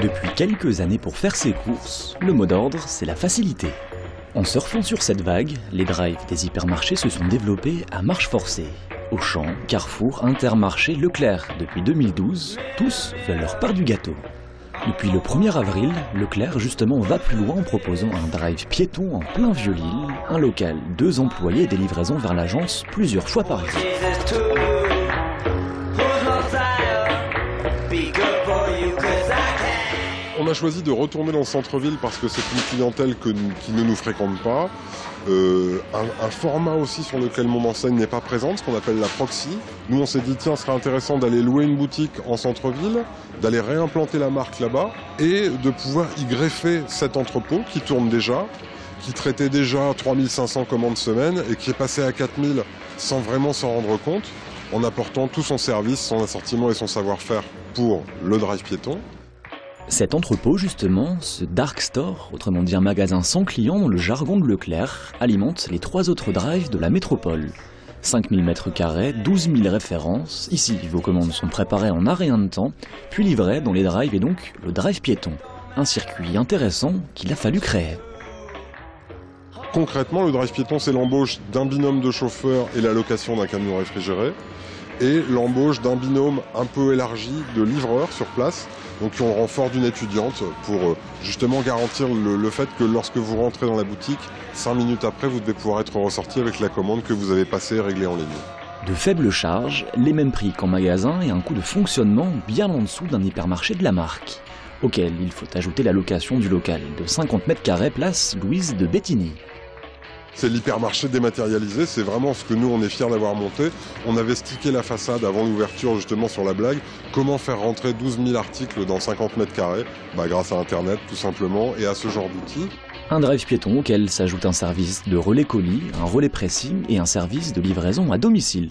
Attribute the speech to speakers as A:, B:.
A: Depuis quelques années pour faire ses courses, le mot d'ordre, c'est la facilité. En surfant sur cette vague, les drives des hypermarchés se sont développés à marche forcée. Auchan, Carrefour, Intermarché, Leclerc, depuis 2012, tous veulent leur part du gâteau. Depuis le 1er avril, Leclerc justement va plus loin en proposant un drive piéton en plein Vieux-Lille, un local, 2 employés et des livraisons vers l'agence plusieurs fois par jour.
B: On a choisi de retourner dans le centre-ville parce que c'est une clientèle qui ne nous fréquente pas. Un format aussi sur lequel mon enseigne n'est pas présente, ce qu'on appelle la proxy. Nous on s'est dit tiens, ce serait intéressant d'aller louer une boutique en centre-ville, d'aller réimplanter la marque là-bas et de pouvoir y greffer cet entrepôt qui tourne déjà, qui traitait déjà 3500 commandes semaine et qui est passé à 4000 sans vraiment s'en rendre compte, en apportant tout son service, son assortiment et son savoir-faire pour le drive piéton.
A: Cet entrepôt, justement, ce dark store, autrement dit un magasin sans clients dans le jargon de Leclerc, alimente les 3 autres drives de la métropole. 5000 m², 12 000 références. Ici, vos commandes sont préparées en un rien de temps, puis livrées dans les drives et donc le drive piéton. Un circuit intéressant qu'il a fallu créer.
B: Concrètement, le drive piéton, c'est l'embauche d'un binôme de chauffeurs et la location d'un camion réfrigéré, et l'embauche d'un binôme un peu élargi de livreurs sur place, donc qui ont le renfort d'une étudiante pour justement garantir le fait que lorsque vous rentrez dans la boutique, 5 minutes après, vous devez pouvoir être ressorti avec la commande que vous avez passée et réglée en ligne.
A: De faibles charges, les mêmes prix qu'en magasin et un coût de fonctionnement bien en dessous d'un hypermarché de la marque, auquel il faut ajouter la location du local de 50 m², place Louise de Bétigny.
B: C'est l'hypermarché dématérialisé, c'est vraiment ce que nous on est fiers d'avoir monté. On avait stické la façade avant l'ouverture justement sur la blague. Comment faire rentrer 12 000 articles dans 50 m²? Grâce à Internet tout simplement et à ce genre d'outils.
A: Un drive piéton auquel s'ajoute un service de relais colis, un relais pressing et un service de livraison à domicile.